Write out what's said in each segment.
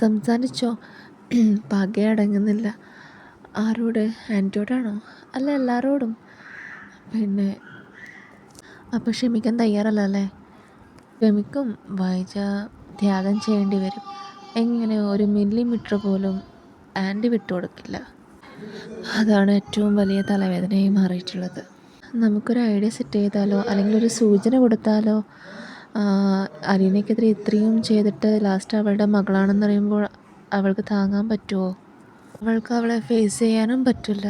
സംസാരിച്ചോ? പകയടങ്ങുന്നില്ല. ആരോട്? ആൻറ്റിയോടാണോ? അല്ല, എല്ലാവരോടും. പിന്നെ അപ്പോൾ ക്ഷമിക്കാൻ തയ്യാറല്ല അല്ലേ? ക്ഷമിക്കും. വായിച്ച ത്യാഗം ചെയ്യേണ്ടി വരും. എങ്ങനെ? ഒരു മില്ലിമീറ്റർ പോലും ആൻറ്റി വിട്ടുകൊടുക്കില്ല. അതാണ് ഏറ്റവും വലിയ തലവേദനയായി മാറിയിട്ടുള്ളത്. നമുക്കൊരു ഐഡിയ സെറ്റ് ചെയ്താലോ, അല്ലെങ്കിൽ ഒരു സൂചന കൊടുത്താലോ? അലീനയ്ക്കെതിരെ ഇത്രയും ചെയ്തിട്ട് ലാസ്റ്റ് അവളുടെ മകളാണെന്ന് പറയുമ്പോൾ അവൾക്ക് താങ്ങാൻ പറ്റുമോ? അവൾക്ക് അവളെ ഫേസ് ചെയ്യാനും പറ്റില്ല.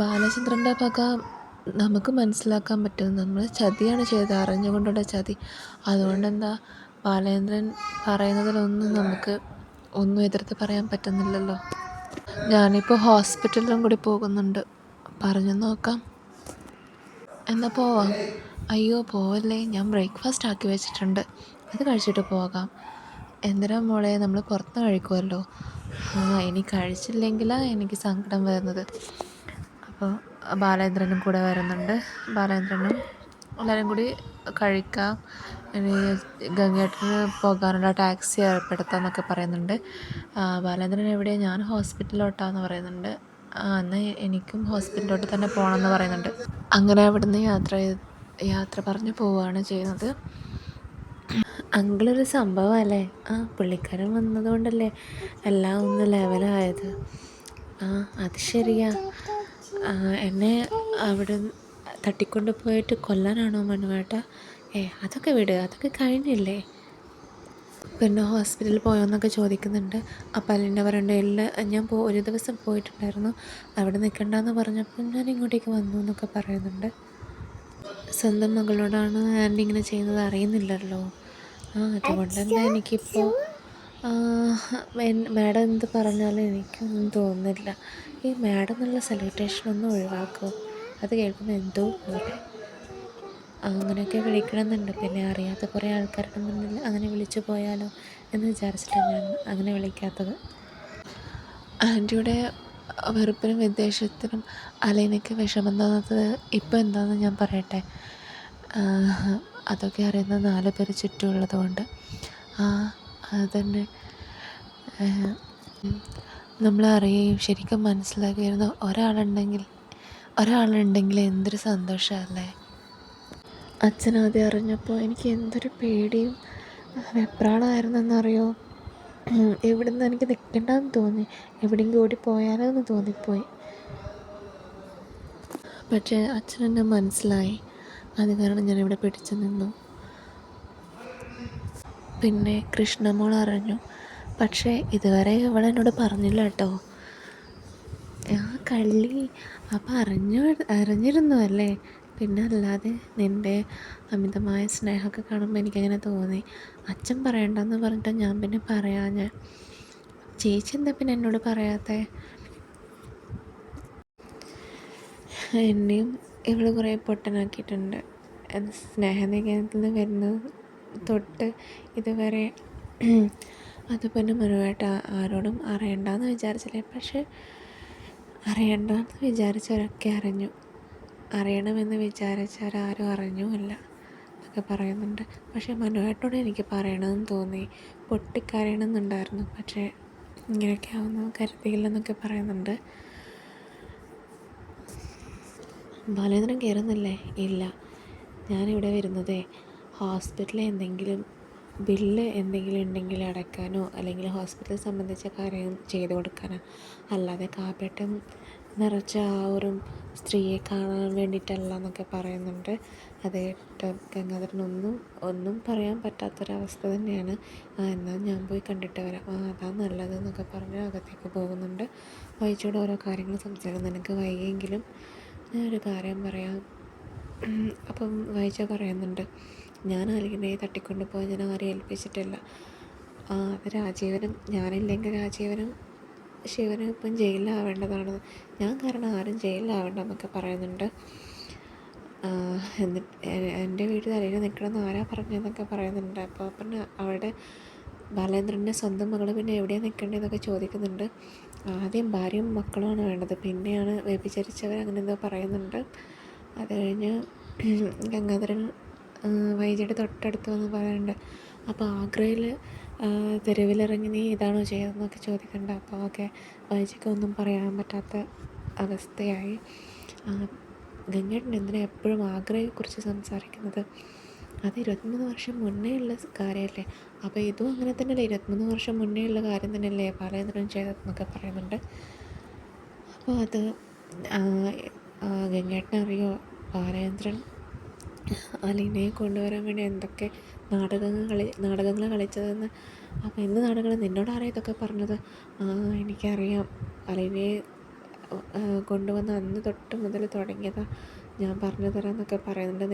ബാലചന്ദ്രൻ്റെ പക നമുക്ക് മനസ്സിലാക്കാൻ പറ്റും. നമ്മൾ ചതിയാണ് ചെയ്തത്, അറിഞ്ഞുകൊണ്ടുള്ള ചതി. അതുകൊണ്ടെന്താ, ബാലേന്ദ്രൻ പറയുന്നതിലൊന്നും നമുക്ക് ഒന്നും എതിർത്ത് പറയാൻ പറ്റുന്നില്ലല്ലോ. ഞാനിപ്പോൾ ഹോസ്പിറ്റലിലും കൂടി പോകുന്നുണ്ട്. പറഞ്ഞു നോക്കാം. എന്നാൽ പോവാം. അയ്യോ പോവല്ലേ, ഞാൻ ബ്രേക്ക്ഫാസ്റ്റ് ആക്കി വെച്ചിട്ടുണ്ട്, അത് കഴിച്ചിട്ട് പോകാം. എന്തിനാ മോളെ, നമ്മൾ പുറത്ത് കഴിക്കുമല്ലോ. ഇനി കഴിച്ചില്ലെങ്കിലാണ് എനിക്ക് സങ്കടം വരുന്നത്. അപ്പോൾ ബാലേന്ദ്രനും കൂടെ വരുന്നുണ്ട്. ബാലേന്ദ്രനും എല്ലാവരും കൂടി കഴിക്കാം. ഇനി ഗംഗേട്ടന് പോകാനുള്ള ടാക്സി ഏർപ്പെടുത്താമെന്നൊക്കെ പറയുന്നുണ്ട്. ബാലേന്ദ്രൻ എവിടെയാണ്? ഞാൻ ഹോസ്പിറ്റലിലോട്ടാന്ന് പറയുന്നുണ്ട്. എന്നാൽ എനിക്കും ഹോസ്പിറ്റലിലോട്ട് തന്നെ പോകണമെന്ന് പറയുന്നുണ്ട്. അങ്ങനെ അവിടുന്ന് യാത്ര പറഞ്ഞു പോവുകയാണ് ചെയ്യുന്നത്. അങ്കിളൊരു സംഭവമല്ലേ? പുള്ളിക്കാരൻ വന്നതുകൊണ്ടല്ലേ എല്ലാം ഒന്ന് ലെവലായത്. അത് ശരിയാ. എന്നെ അവിടെ തട്ടിക്കൊണ്ട് പോയിട്ട് കൊല്ലാനാണോ മനുവേട്ട? അതൊക്കെ വിടുക, അതൊക്കെ കഴിഞ്ഞില്ലേ. പിന്നെ ഹോസ്പിറ്റലിൽ പോയോന്നൊക്കെ ചോദിക്കുന്നുണ്ട്. അപ്പം അലിൻ്റെ പറയണ്ട, ഞാൻ ഒരു ദിവസം പോയിട്ടുണ്ടായിരുന്നു, അവിടെ നിൽക്കണ്ടെന്ന് പറഞ്ഞപ്പോൾ ഞാൻ ഇങ്ങോട്ടേക്ക് വന്നു എന്നൊക്കെ പറയുന്നുണ്ട്. സ്വന്തം മകളോടാണ് ആൻറ്റി ഇങ്ങനെ ചെയ്യുന്നത് അറിയുന്നില്ലല്ലോ. അതുകൊണ്ട് തന്നെ എനിക്കിപ്പോൾ മാഡം എന്ത് പറഞ്ഞാലും എനിക്കൊന്നും തോന്നുന്നില്ല. ഈ മാഡം എന്നുള്ള സല്യൂട്ടേഷനൊന്നും ഒഴിവാക്കും. അത് കേൾക്കുമ്പോൾ എന്തോ പോലെ അങ്ങനെയൊക്കെ വിളിക്കണമെന്നുണ്ട്. പിന്നെ അറിയാത്ത കുറേ ആൾക്കാരുടെ മുന്നിൽ അങ്ങനെ വിളിച്ചു പോയാലോ എന്ന് വിചാരിച്ചിട്ടാണ് ഞാൻ അങ്ങനെ വിളിക്കാത്തത്. ആൻറ്റിയുടെ വെറുപ്പിനും വിദ്വേഷത്തിനും അലീനയ്ക്ക് വിഷമം തോന്നുന്നത് ഇപ്പോൾ എന്താണെന്ന് ഞാൻ പറയട്ടെ. അതൊക്കെ അറിയുന്ന 4 പേര് ചുറ്റുമുള്ളത് കൊണ്ട്. അതുതന്നെ നമ്മളറിയുകയും ശരിക്കും മനസ്സിലാക്കിയിരുന്ന ഒരാളുണ്ടെങ്കിൽ എന്തൊരു സന്തോഷമല്ലേ. അച്ഛനാദ്യം അറിഞ്ഞപ്പോൾ എനിക്ക് എന്തൊരു പേടിയും വെപ്രാളമായിരുന്നെന്നറിയോ. എവിടുന്ന് എനിക്ക് നിൽക്കണ്ടെന്ന് തോന്നി, എവിടെയെങ്കിലും ഓടി പോയാലോ എന്ന് തോന്നിപ്പോയി. പക്ഷേ അച്ഛനെന്നെ മനസ്സിലായി. അത് കാരണം ഞാനിവിടെ പിടിച്ചു നിന്നു. പിന്നെ കൃഷ്ണമോൾ അറിഞ്ഞു. പക്ഷേ ഇതുവരെ ഇവളെന്നോട് പറഞ്ഞില്ല കേട്ടോ. കള്ളി. അപ്പം അറിഞ്ഞിരുന്നു അല്ലേ? പിന്നെ അല്ലാതെ നിൻ്റെ അമിതമായ സ്നേഹമൊക്കെ കാണുമ്പോൾ എനിക്കങ്ങനെ തോന്നി. അച്ഛൻ പറയണ്ടെന്ന് പറഞ്ഞിട്ട് ഞാൻ പിന്നെ പറയാഞ്ഞേ. ചേച്ചി എന്താ പിന്നെ എന്നോട് പറയാത്തേ? എന്നെയും ഇവൾ കുറേ പൊട്ടനാക്കിയിട്ടുണ്ട്. സ്നേഹനികേതനത്തിൽ നിന്ന് വരുന്നത് തൊട്ട് ഇതുവരെ. അത് പിന്നെ മനുവേട്ട ആരോടും അറിയണ്ടെന്ന് വിചാരിച്ചില്ലേ? പക്ഷെ അറിയണ്ടെന്ന് വിചാരിച്ചവരൊക്കെ അറിഞ്ഞു, അറിയണമെന്ന് വിചാരിച്ചവരാരും അറിഞ്ഞുമില്ല എന്നൊക്കെ പറയുന്നുണ്ട്. പക്ഷേ മനുവേട്ടനോട് എനിക്ക് പറയണമെന്ന് തോന്നി, പൊട്ടിക്കരയണമെന്നുണ്ടായിരുന്നു. പക്ഷേ ഇങ്ങനെയൊക്കെ ആവുമെന്ന് കരുതിയില്ലെന്നൊക്കെ പറയുന്നുണ്ട്. ബാലേന്ദ്രൻ കയറുന്നില്ലേ? ഇല്ല, ഞാനിവിടെ വരുന്നതേ ഹോസ്പിറ്റലിൽ എന്തെങ്കിലും ബില്ല് എന്തെങ്കിലും ഉണ്ടെങ്കിൽ അടയ്ക്കാനോ അല്ലെങ്കിൽ ഹോസ്പിറ്റൽ സംബന്ധിച്ച കാര്യം ചെയ്തു കൊടുക്കാനോ, അല്ലാതെ കാപ്പേട്ടം നിറച്ച ആ ഒരു സ്ത്രീയെ കാണാൻ വേണ്ടിയിട്ടല്ല എന്നൊക്കെ പറയുന്നുണ്ട്. അത് കേട്ട് ഒന്നും പറയാൻ പറ്റാത്തൊരവസ്ഥ തന്നെയാണ്. എന്നാൽ ഞാൻ പോയി കണ്ടിട്ട് വരാം. അതാ നല്ലതെന്നൊക്കെ പറഞ്ഞ് അകത്തേക്ക് പോകുന്നുണ്ട്. വൈച്ചോട് ഓരോ കാര്യങ്ങൾ സംസാരിക്കും. നിനക്ക് വൈകിയെങ്കിലും ഞാനൊരു കാര്യം പറയാം. അപ്പം വായിച്ച പറയുന്നുണ്ട്, ഞാൻ അലീനയെ തട്ടിക്കൊണ്ട് പോയി ഞാൻ ആരെയും ഏൽപ്പിച്ചിട്ടില്ല. അത് രാജീവനും, ഞാനില്ലെങ്കിൽ രാജീവനും ശിവനും ഇപ്പം ജയിലിലാവേണ്ടതാണ്. ഞാൻ കാരണം ആരും ജയിലിലാവേണ്ടെന്നൊക്കെ പറയുന്നുണ്ട്. എന്നിട്ട് എൻ്റെ വീട്ടിൽ അലീന നിൽക്കണമെന്ന് ആരാ പറഞ്ഞതെന്നൊക്കെ പറയുന്നുണ്ട്. അപ്പോൾ പിന്നെ അവിടെ ബാലേന്ദ്രൻ്റെ സ്വന്തം മകൾ പിന്നെ എവിടെയാണ് നിൽക്കേണ്ടതെന്നൊക്കെ ചോദിക്കുന്നുണ്ട്. ആദ്യം ഭാര്യയും മക്കളുമാണ് വേണ്ടത്, പിന്നെയാണ് വ്യഭിചരിച്ചവർ, അങ്ങനെ എന്തോ പറയുന്നുണ്ട്. അത് കഴിഞ്ഞ് ഗംഗാധരൻ വൈജയുടെ തൊട്ടടുത്ത് വന്ന് പറയുന്നുണ്ട്, അപ്പോൾ ആഗ്രയിൽ തെരുവിലിറങ്ങി നീ ഇതാണോ ചെയ്തതെന്നൊക്കെ ചോദിക്കണ്ട. അപ്പോൾ ഒക്കെ വൈജിക്കൊന്നും പറയാൻ പറ്റാത്ത അവസ്ഥയായി. ഗംഗേട്ടൻ എന്തിനാ എപ്പോഴും ആഗ്രയെക്കുറിച്ച് സംസാരിക്കുന്നത്? അത് 23 വർഷം മുന്നേ ഉള്ള കാര്യമല്ലേ. അപ്പോൾ ഇതും അങ്ങനെ തന്നെയല്ലേ, 23 വർഷം മുന്നേ ഉള്ള കാര്യം തന്നെയല്ലേ ബാലേന്ദ്രൻ ചെയ്തതെന്നൊക്കെ പറയുന്നുണ്ട്. അപ്പോൾ അത് ഗംഗേട്ടനറിയോ ബാലേന്ദ്രൻ അലീനയെ കൊണ്ടുവരാൻ വേണ്ടി എന്തൊക്കെ നാടകങ്ങൾ കളിച്ചതെന്ന്? അപ്പോൾ എന്ത് നാടകങ്ങൾ? നിന്നോട് ആരാ ഇതൊക്കെ പറഞ്ഞത്? എനിക്കറിയാം, അലീനയെ കൊണ്ടുവന്ന അന്ന് തൊട്ട് മുതൽ തുടങ്ങിയതാണ്, ഞാൻ പറഞ്ഞു തരാമെന്നൊക്കെ പറയുന്നുണ്ട്.